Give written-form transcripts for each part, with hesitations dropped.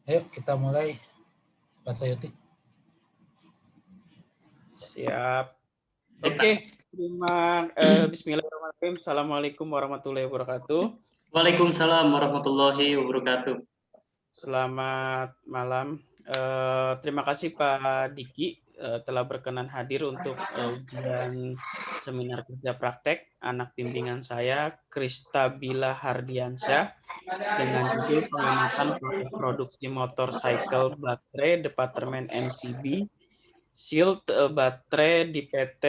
Ayo kita mulai, Pak Sayuti. Siap. Oke, Bismillahirrahmanirrahim. Assalamualaikum warahmatullahi wabarakatuh. Waalaikumsalam warahmatullahi wabarakatuh. Selamat malam. Terima kasih Pak Diki telah berkenan hadir untuk ujian seminar kerja praktek anak bimbingan saya, Kristabila Hardiansyah, dengan judul pengamatan proses produksi motorcycle baterai Departemen MCB, Shield baterai di PT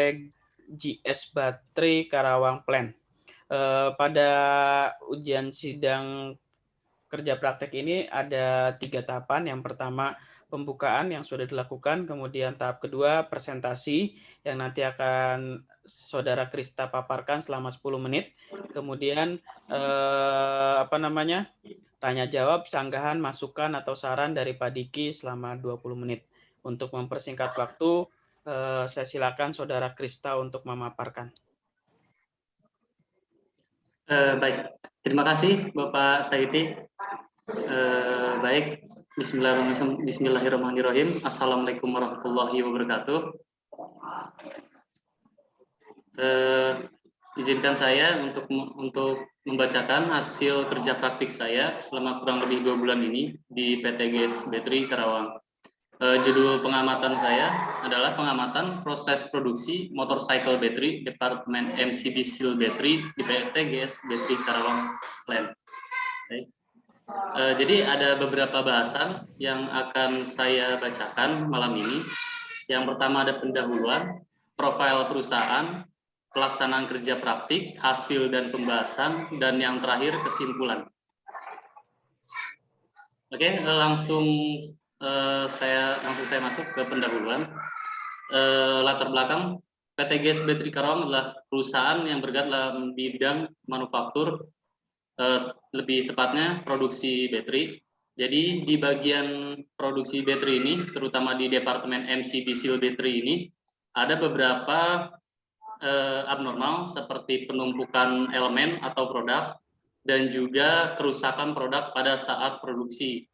GS Baterai Karawang Plant. Pada ujian sidang kerja praktek ini ada 3 tahapan. Yang pertama pembukaan yang sudah dilakukan, kemudian tahap kedua presentasi yang nanti akan Saudara Krista paparkan selama 10 menit, kemudian tanya jawab, sanggahan, masukan atau saran dari Pak Diki selama 20 menit. Untuk mempersingkat waktu, saya silakan Saudara Krista untuk memaparkan. Baik, terima kasih Bapak Sayuti. Baik, Bismillahirrahmanirrahim. Assalamualaikum warahmatullahi wabarakatuh. Izinkan saya untuk membacakan hasil kerja praktik saya selama kurang lebih 2 bulan ini di PT GS Baterai Karawang. Judul pengamatan saya adalah pengamatan proses produksi motorcycle battery Departemen MCB Shield Battery di PT GS Baterai Karawang Plant. Jadi ada beberapa bahasan yang akan saya bacakan malam ini. Yang pertama ada pendahuluan, profil perusahaan, pelaksanaan kerja praktik, hasil dan pembahasan, dan yang terakhir kesimpulan. Oke, langsung saya masuk ke pendahuluan. Latar belakang, PT GS Baterai Karawang adalah perusahaan yang bergerak dalam bidang manufaktur, lebih tepatnya produksi baterai. Jadi di bagian produksi baterai ini, terutama di Departemen MCB Shield Battery ini, ada beberapa abnormal seperti penumpukan elemen atau produk dan juga kerusakan produk pada saat produksi.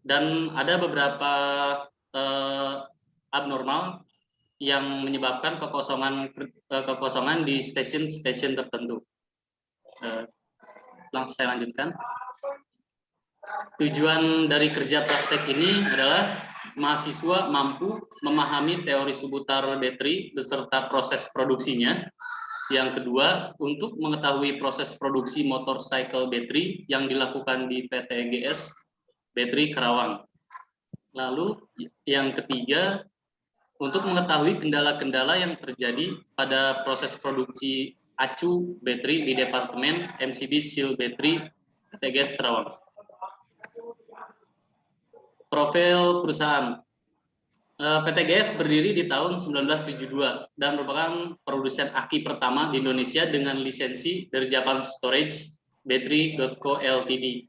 Dan ada beberapa abnormal yang menyebabkan kekosongan di stasiun tertentu. Langsung saya lanjutkan. Tujuan dari kerja praktek ini adalah mahasiswa mampu memahami teori seputar baterai beserta proses produksinya. Yang kedua, untuk mengetahui proses produksi motorcycle baterai yang dilakukan di PT GS Baterai Karawang. Lalu yang ketiga, untuk mengetahui kendala-kendala yang terjadi pada proses produksi acu baterai di Departemen MCB Shield Battery PT GS Karawang. Profil perusahaan. PT GS berdiri di tahun 1972 dan merupakan produsen aki pertama di Indonesia dengan lisensi dari Japan Storage Battery.co Ltd.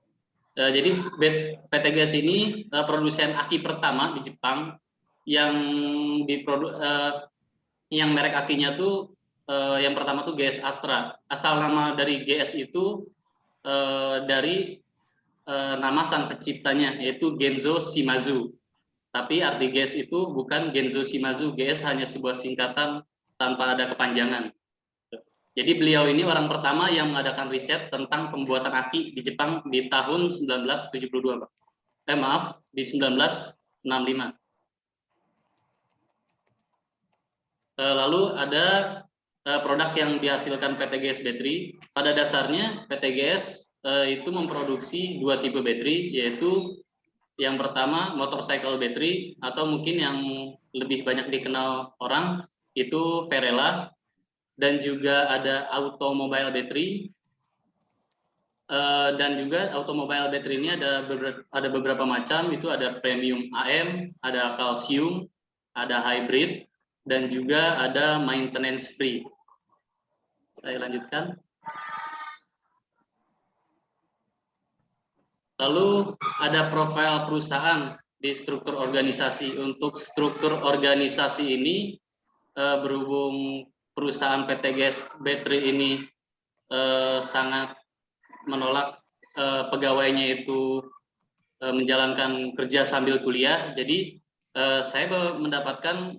Jadi PT GS ini produsen aki pertama di Jepang yang merek akinya tuh yang pertama tuh GS Astra. Asal nama dari GS itu dari nama sang penciptanya, yaitu Genzo Shimazu. Tapi arti GS itu bukan Genzo Shimazu, GS hanya sebuah singkatan tanpa ada kepanjangan. Jadi beliau ini orang pertama yang mengadakan riset tentang pembuatan aki di Jepang di tahun 1972, Pak. Di 1965. Lalu ada produk yang dihasilkan PT GS Battery. Pada dasarnya PT GS itu memproduksi 2 tipe baterai, yaitu yang pertama motorcycle battery atau mungkin yang lebih banyak dikenal orang itu Verella, dan juga ada automobile battery, dan juga automobile battery ini ada beberapa macam, itu ada premium AM, ada kalsium, ada hybrid, dan juga ada maintenance free. Saya lanjutkan. Lalu ada profil perusahaan di struktur organisasi. Untuk struktur organisasi ini berhubung perusahaan PT GS Baterai ini sangat menolak pegawainya itu menjalankan kerja sambil kuliah. Jadi saya mendapatkan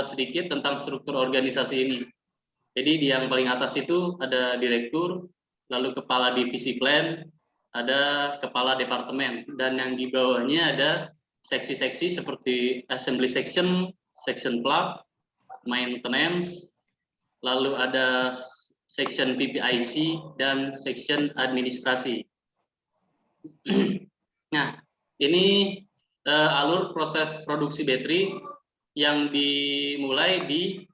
sedikit tentang struktur organisasi ini. Jadi di yang paling atas itu ada direktur, lalu kepala divisi plan, ada kepala departemen, dan yang di bawahnya ada seksi-seksi seperti assembly section, section plug, maintenance, lalu ada section PPIC dan section administrasi. Nah, ini alur proses produksi baterai yang dimulai di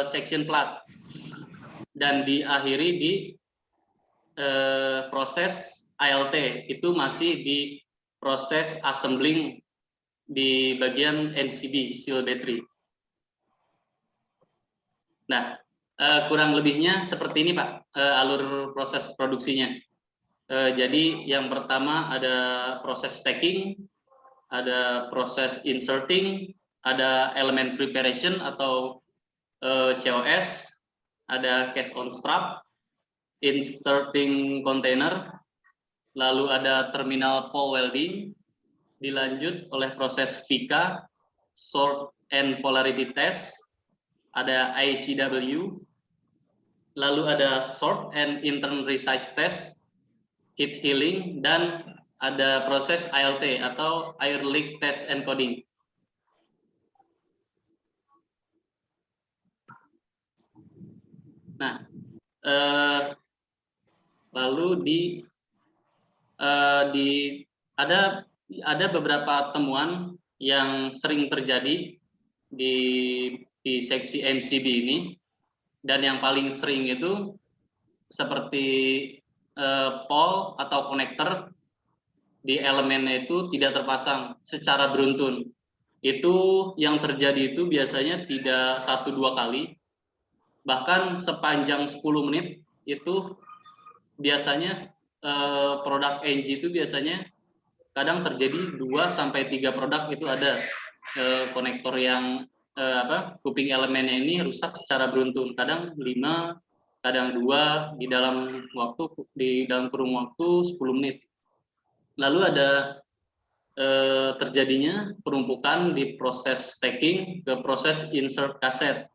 section plat dan diakhiri di proses ALT, itu masih di proses assembling di bagian NCB seal battery. Nah, kurang lebihnya seperti ini Pak, alur proses produksinya. Jadi yang pertama ada proses stacking, ada proses inserting, ada element preparation atau COS, ada cast on strap, inserting container, lalu ada terminal pole welding, dilanjut oleh proses VICA, sort and polarity test, ada ICW, lalu ada sort and intern resize test, heat healing, dan ada proses ALT atau air leak test and coding. Nah, lalu ada beberapa temuan yang sering terjadi di seksi MCB ini, dan yang paling sering itu seperti pole atau konektor di elemennya itu tidak terpasang secara beruntun. Itu yang terjadi itu biasanya tidak 1-2 kali, bahkan sepanjang 10 menit itu biasanya produk NG itu biasanya kadang terjadi 2-3 produk itu ada konektor yang kuping elemennya ini rusak secara beruntun, kadang 5, kadang 2 di dalam kurung waktu 10 menit. Lalu ada terjadinya penumpukan di proses stacking ke proses insert kaset.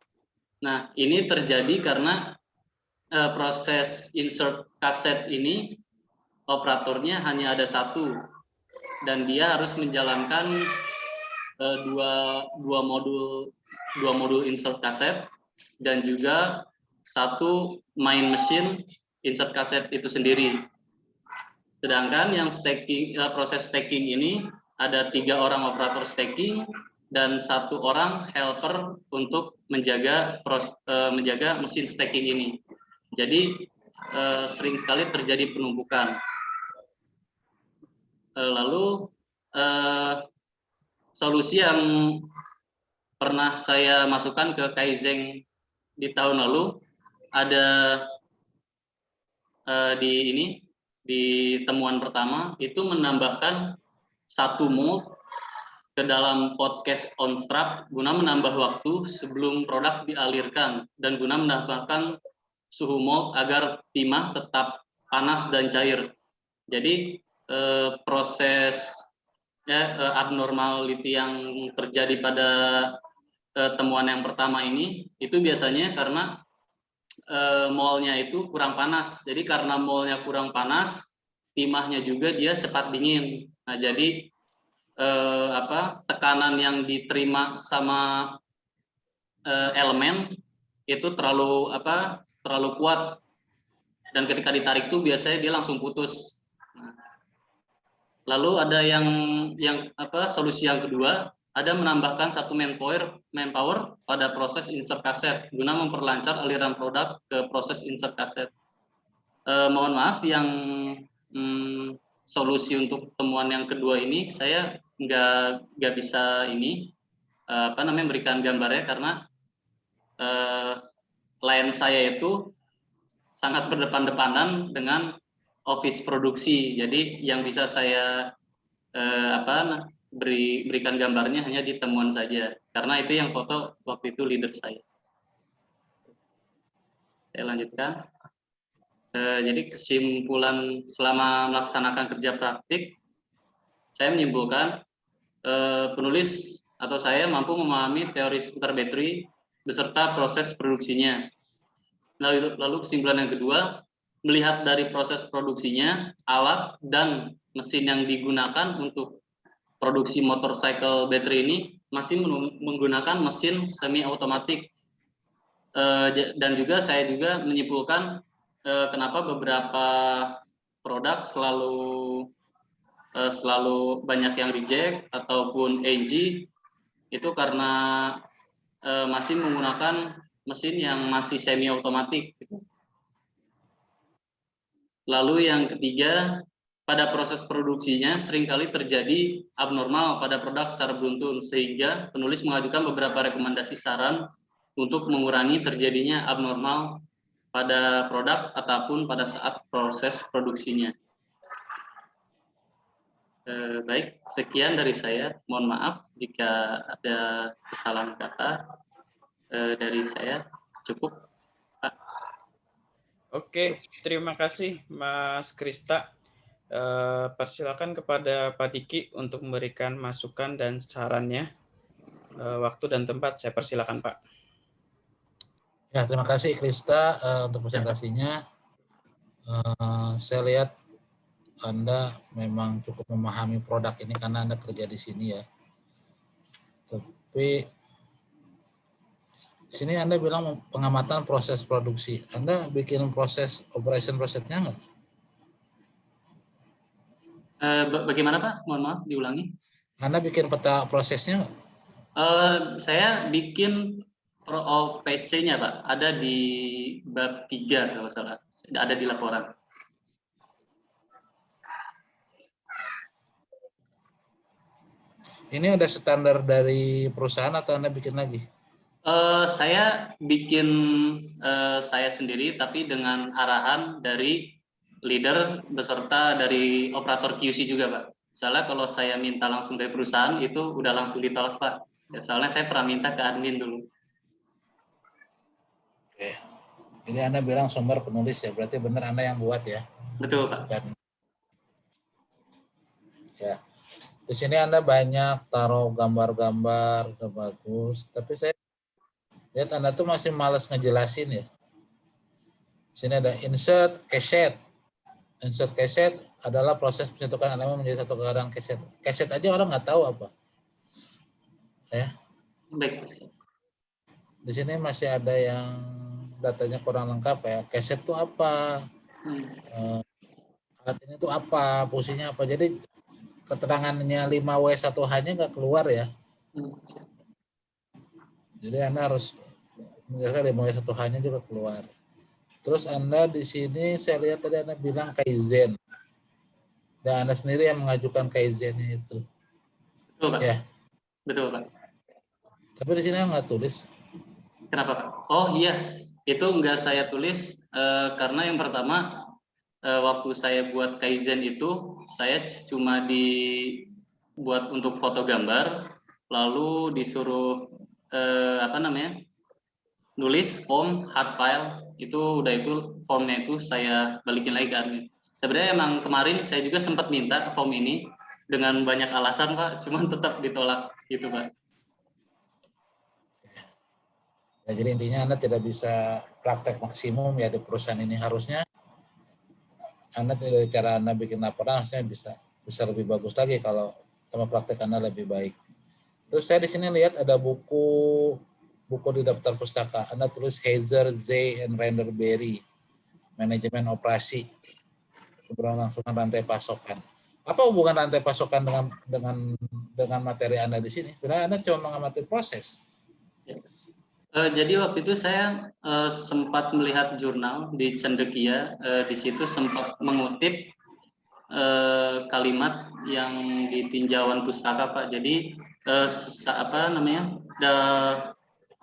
Nah, ini terjadi karena proses insert kaset ini operatornya hanya ada 1, dan dia harus menjalankan dua modul insert kaset dan juga 1 main mesin insert kaset itu sendiri. Sedangkan yang proses stacking ini ada 3 orang operator stacking dan 1 orang helper untuk menjaga mesin stacking ini. Jadi sering sekali terjadi penumpukan. Lalu solusi yang pernah saya masukkan ke Kaizen di tahun lalu ada di temuan pertama itu menambahkan 1 mold ke dalam podcast on strap guna menambah waktu sebelum produk dialirkan dan guna menambahkan suhu mold agar timah tetap panas dan cair. Jadi proses abnormality yang terjadi pada temuan yang pertama ini itu biasanya karena molnya itu kurang panas. Jadi karena molnya kurang panas, timahnya juga dia cepat dingin. Nah, jadi tekanan yang diterima sama elemen itu terlalu kuat, dan ketika ditarik tuh biasanya dia langsung putus. Nah, lalu ada solusi yang kedua, ada menambahkan 1 manpower pada proses insert kaset guna memperlancar aliran produk ke proses insert kaset. Mohon maaf, yang solusi untuk temuan yang kedua ini saya nggak bisa berikan gambarnya karena klien saya itu sangat berdepan-depanan dengan office produksi. Jadi yang bisa saya berikan gambarnya hanya di temuan saja, karena itu yang foto waktu itu leader saya. Saya lanjutkan. Jadi kesimpulan selama melaksanakan kerja praktik, saya menyimpulkan penulis atau saya mampu memahami teori seputar baterai beserta proses produksinya. Lalu kesimpulan yang kedua, melihat dari proses produksinya, alat dan mesin yang digunakan untuk produksi motorcycle baterai ini masih menggunakan mesin semi otomatik. Dan juga saya juga menyimpulkan kenapa beberapa produk selalu banyak yang reject ataupun NG itu karena masih menggunakan mesin yang masih semi otomatik. Lalu yang ketiga, pada proses produksinya seringkali terjadi abnormal pada produk secara beruntun, sehingga penulis mengajukan beberapa rekomendasi saran untuk mengurangi terjadinya abnormal pada produk ataupun pada saat proses produksinya. Baik, sekian dari saya. Mohon maaf jika ada kesalahan kata dari saya. Cukup. Oke, terima kasih Mas Krista. Persilakan kepada Pak Diki untuk memberikan masukan dan sarannya. Waktu dan tempat saya persilakan, Pak. Ya, terima kasih Krista untuk presentasinya. Saya lihat Anda memang cukup memahami produk ini karena Anda kerja di sini ya. Tapi sini Anda bilang pengamatan proses produksi. Anda bikin proses operation process-nya nggak? Bagaimana Pak? Mohon maaf, diulangi. Anda bikin peta prosesnya nggak? Saya bikin PC-nya Pak, ada di bab 3 kalau salah, ada di laporan. Ini ada standar dari perusahaan atau Anda bikin lagi? Saya bikin saya sendiri, tapi dengan arahan dari leader beserta dari operator QC juga Pak. Misalnya kalau saya minta langsung dari perusahaan, itu udah langsung ditolak Pak. Ya, soalnya saya pernah minta ke admin dulu. Oke. Jadi Anda bilang sumber penulis ya, berarti benar Anda yang buat ya? Betul Pak. Dan, ya. Di sini Anda banyak taruh gambar-gambar, udah bagus. Tapi saya lihat Anda tuh masih malas ngejelasin ya. Di sini ada insert cassette. Insert cassette adalah proses penyatukan elemen menjadi satu keadaan cassette. Cassette aja orang nggak tahu apa. Ya. Baik. Di sini masih ada yang datanya kurang lengkap ya. Cassette itu apa? Alat ini tuh apa? Fungsinya apa? Jadi keterangannya 5W1H-nya nggak keluar ya. Jadi Anda harus menjelaskan 5W1H-nya juga keluar. Terus Anda di sini saya lihat tadi Anda bilang Kaizen. Dan Anda sendiri yang mengajukan Kaizen itu. Betul Pak. Ya. Betul Pak. Tapi di sini nggak tulis. Kenapa Pak? Oh iya, itu nggak saya tulis karena yang pertama waktu saya buat Kaizen itu saya cuma dibuat untuk foto gambar, lalu disuruh nulis form hard file, itu udah itu formnya itu saya balikin lagi ke admin. Sebenarnya emang kemarin saya juga sempat minta form ini dengan banyak alasan Pak, cuman tetap ditolak gitu Pak. Ya, jadi intinya Anda tidak bisa praktek maksimum ya di perusahaan ini. Harusnya Anda dari cara Anda bikin laporan harusnya bisa lebih bagus lagi kalau sama praktek Anda lebih baik. Terus saya di sini lihat ada buku di daftar pustaka. Anda tulis Hazer, Z, and Renderberry, manajemen operasi, keberlangsungan rantai pasokan. Apa hubungan rantai pasokan dengan materi Anda di sini? Sebenarnya Anda cuma mengamati proses. Jadi waktu itu saya sempat melihat jurnal di Cendekia, di situ sempat mengutip kalimat yang di tinjauan pustaka Pak. Jadi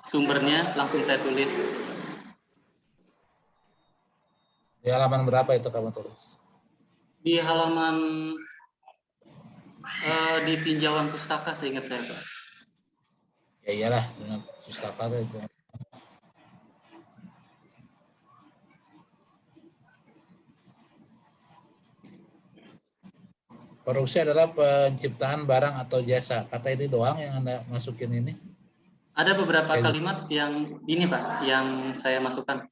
sumbernya langsung saya tulis. Di halaman berapa itu kamu tulis? Di halaman di tinjauan pustaka seingat saya Pak. Ya iyalah, pustaka itu. Produksi adalah penciptaan barang atau jasa. Kata ini doang yang Anda masukin ini. Ada beberapa Kayak kalimat yang ini Pak, yang saya masukkan.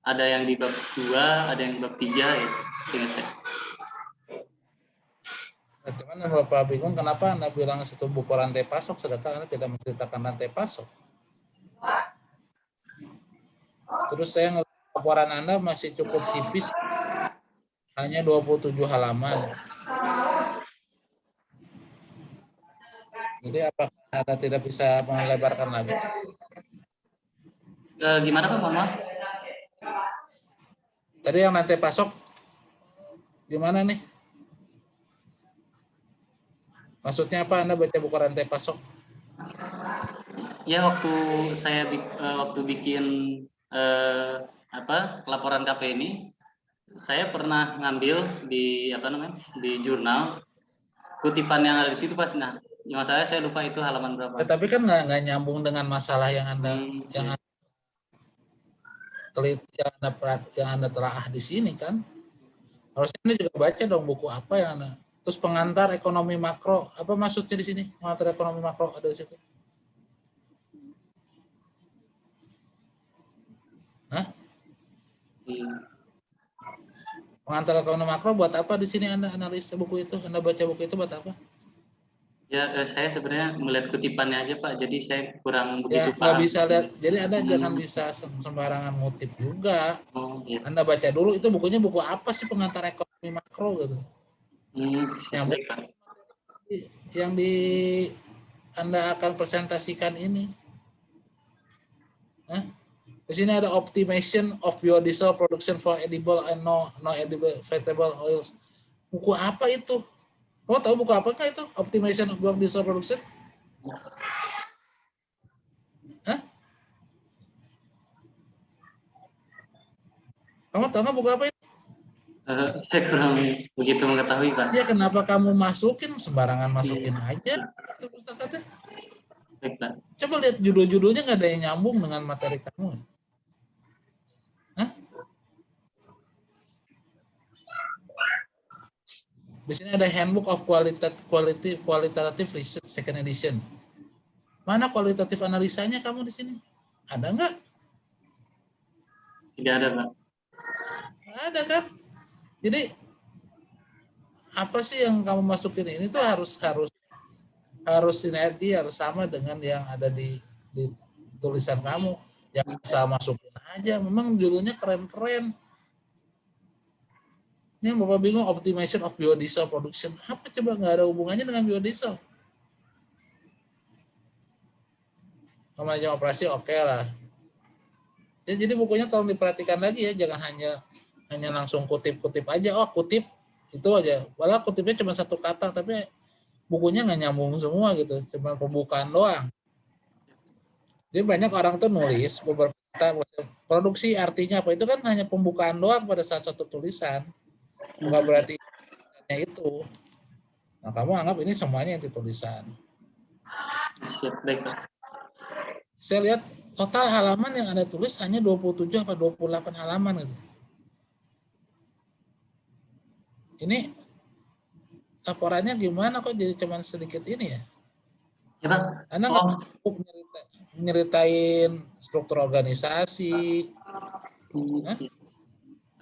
Ada yang di bab 2, ada yang di bab 3 ya, seingat saya. Nah, cuman yang Bapak bingung kenapa Anda bilang situ buku rantai pasok, sedangkan Anda tidak menceritakan rantai pasok. Terus saya ngelihat laporan Anda masih cukup tipis, hanya 27 halaman. Jadi apakah Anda tidak bisa melebarkan lagi? Gimana Pak, mohon maaf? Tadi yang rantai pasok gimana nih? Maksudnya apa Anda baca buku rantai pasok? Ya waktu saya waktu bikin laporan KP ini, saya pernah ngambil di di jurnal kutipan yang ada di situ Pak. Nah, masalahnya saya lupa itu halaman berapa. Ya, tapi kan nggak nyambung dengan masalah yang Anda yang Anda teliti, yang Anda telaah di sini kan. Harusnya Anda juga baca dong buku apa yang Anda. Terus pengantar ekonomi makro, apa maksudnya di sini? Pengantar ekonomi makro ada di situ. Hah? Pengantar ekonomi makro buat apa di sini Anda analisa buku itu? Anda baca buku itu buat apa? Ya, saya sebenarnya melihat kutipannya aja Pak, jadi saya kurang Ya begitu nggak paham. bisa lihat. Jadi Anda jangan bisa sembarangan ngutip juga. Oh, iya. Anda baca dulu itu bukunya buku apa sih pengantar ekonomi makro gitu. Baik, Pak. Yang di Anda akan presentasikan ini. Hah? Di sini ada optimization of biodiesel production for edible and no edible vegetable oils. Buku apa itu? Kamu tahu buku apa nggak itu? Optimization of biodiesel production? Hah? Kamu tahu nggak buku apa itu? Saya kurang begitu mengetahui Pak. Ya kenapa kamu masukin sembarangan masukin aja itu pustaka. Baik, Pak. Coba lihat judul-judulnya nggak ada yang nyambung dengan materi kamu. Hah? Di sini ada Handbook of Qualitative Research Second Edition. Mana kualitatif analisanya kamu di sini? Ada nggak? Tidak ada Pak. Nggak ada kan? Jadi apa sih yang kamu masukin ini tuh harus sinergi, harus sama dengan yang ada di tulisan kamu. Yang asal masukin aja, memang judulnya keren-keren. Ini yang Bapak bingung, optimization of biodiesel production. Apa coba, nggak ada hubungannya dengan biodiesel. Namanya operasi oke lah. Ya, jadi bukunya tolong diperhatikan lagi ya, jangan hanya langsung kutip-kutip aja. Oh kutip itu aja. Walau kutipnya cuma satu kata, tapi bukunya nggak nyambung semua gitu, cuma pembukaan doang. Jadi banyak orang tuh nulis beberapa kata, produksi artinya apa, itu kan hanya pembukaan doang pada saat satu tulisan, nggak berarti itu. Nah kamu anggap ini semuanya yang ditulisan. Siap, baik Pak. Saya lihat total halaman yang Anda tulis hanya 27 atau 28 halaman gitu. Ini laporannya gimana kok jadi cuma sedikit ini ya? Ya Pak. Anda nggak cukup nyeritain struktur organisasi.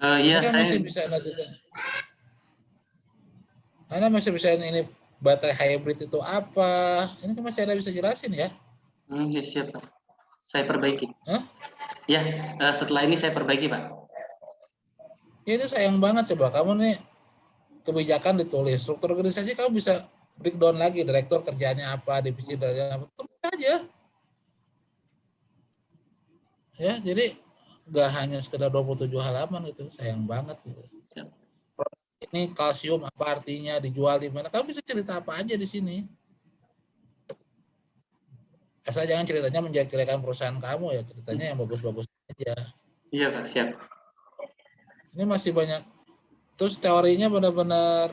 Iya, kan saya masih bisa Anda masih bisa ini baterai hybrid itu apa? Ini kan masih Anda bisa jelasin ya? Ya, siap Pak. Saya perbaiki. Hah? Ya, setelah ini saya perbaiki Pak. Ya, itu sayang banget, coba kamu nih kebijakan ditulis, struktur organisasi kamu bisa breakdown lagi, direktur kerjanya apa, divisi kerjanya apa, terus aja. Ya, jadi nggak hanya sekedar 27 halaman gitu, sayang banget gitu. Siap. Ini kalsium apa artinya, dijual di mana, kamu bisa cerita apa aja di sini. Asal jangan ceritanya menjelek-jelekan perusahaan kamu ya, ceritanya yang bagus-bagus aja. Iya Pak, siap. Ini masih banyak. Terus teorinya benar-benar,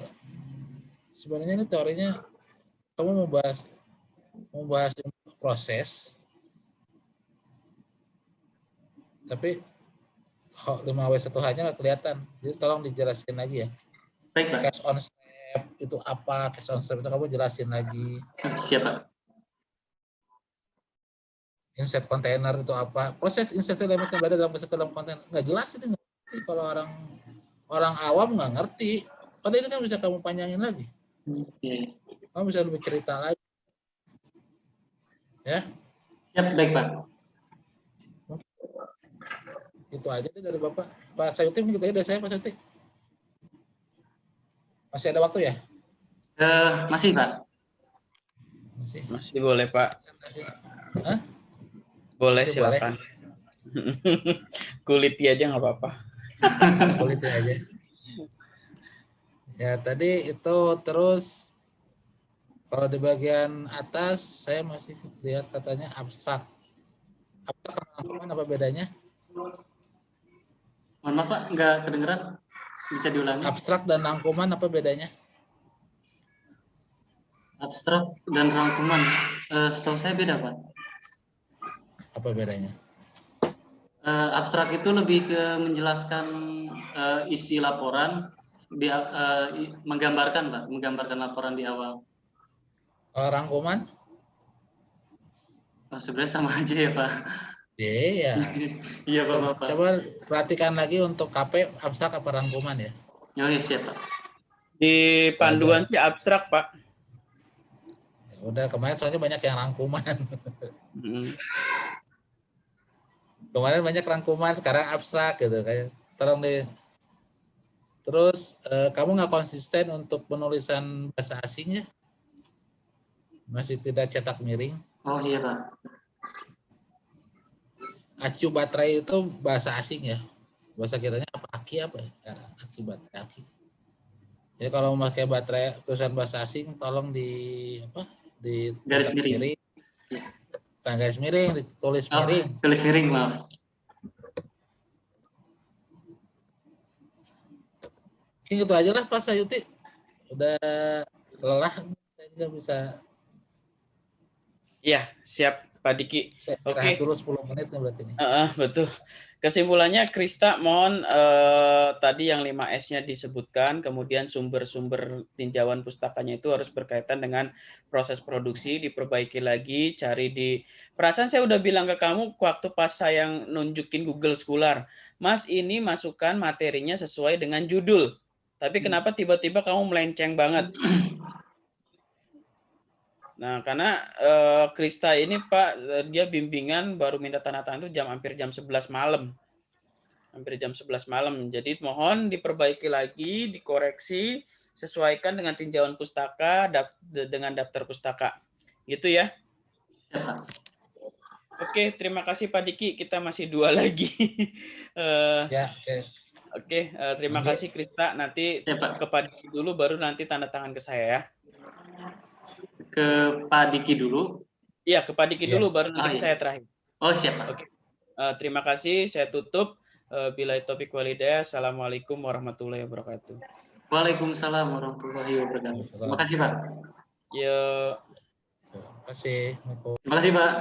sebenarnya ini teorinya kamu mau bahas proses, tapi 5W1H-nya nggak kelihatan. Jadi tolong dijelaskan lagi ya. Baik Pak. Cash on step, itu apa, cash on step itu kamu jelasin lagi. Siap, Pak. Insert kontainer itu apa? Proses insert element yang berada dalam kontainer nggak jelas, itu nggak ngerti kalau orang awam nggak ngerti. Padahal ini kan bisa kamu panjangin lagi. Oke. Kamu bisa lebih cerita lagi. Ya, Siap, baik, Pak. itu aja deh dari Bapak. Pak Sayuti begitu aja dari saya, Pak Sayuti. Masih ada waktu ya? Masih, Pak. Masih boleh, Pak. Hah? Boleh, Masih silakan. Kuliti aja nggak apa-apa. Kulitnya aja. Ya, tadi itu terus kalau di bagian atas saya masih lihat katanya abstrak. Abstrak sama rangkuman apa bedanya? Mohon maaf, Pak, nggak kedengeran. Bisa diulangi? Abstrak dan rangkuman apa bedanya? Abstrak dan rangkuman. Setahu saya beda, Pak. Apa bedanya? Abstrak itu lebih ke menjelaskan isi laporan, menggambarkan, Pak, menggambarkan laporan di awal. Kalau rangkuman? Sebenarnya sama aja ya, Pak. Iya. Iya, Bapak. Coba perhatikan lagi untuk KP abstrak apa rangkuman ya. Oh, iya, siap, Pak. Di panduan sih abstrak, Pak. Ya, udah kemarin soalnya banyak yang rangkuman. Kemarin banyak rangkuman, sekarang abstrak gitu kayak. Tolong deh. Terus kamu nggak konsisten untuk penulisan bahasa asing ya? Masih tidak cetak miring. Oh, iya, Pak. Acu baterai itu bahasa asing ya? Bahasa kitanya apa? Aki apa ya? Acu baterai aki. Jadi kalau memakai baterai tulisan bahasa asing, tolong di apa? Di Garis miring. Bukan garis miring, ditulis miring. Tulis miring, maaf. Mungkin gitu aja lah Pak Sayuti. Udah lelah, saya juga bisa. Iya, siap Pak Diki. Saya istirahat dulu 10 menit nih berarti ini. Betul. Kesimpulannya, Krista, mohon tadi yang 5S-nya disebutkan, kemudian sumber-sumber tinjauan pustakanya itu harus berkaitan dengan proses produksi, diperbaiki lagi, cari di... Perasaan saya udah bilang ke kamu waktu pas saya nunjukin Google Scholar, Mas, ini masukkan materinya sesuai dengan judul. Tapi kenapa tiba-tiba kamu melenceng banget? Nah, karena Krista ini Pak, dia bimbingan baru minta tanda tangan itu hampir jam 11 malam. Hampir jam 11 malam. Jadi mohon diperbaiki lagi, dikoreksi, sesuaikan dengan tinjauan pustaka, dengan daftar pustaka. Gitu ya. Oke, terima kasih Pak Diki. Kita masih 2 lagi. Ya, oke. Oke, terima kasih Krista. Nanti ke Pak Diki dulu, baru nanti tanda tangan ke saya ya. Ke Pak Diki dulu. Iya, ke Pak Diki dulu, baru nanti ke saya terakhir. Oh, siap, Pak. Oke. Terima kasih, saya tutup. Billahi taufiq walhidayah. Assalamualaikum warahmatullahi wabarakatuh. Waalaikumsalam warahmatullahi wabarakatuh. Terima kasih, Pak. Yuk. Terima kasih. Terima kasih, Pak.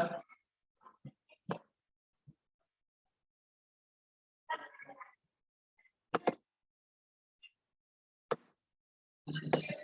Yes.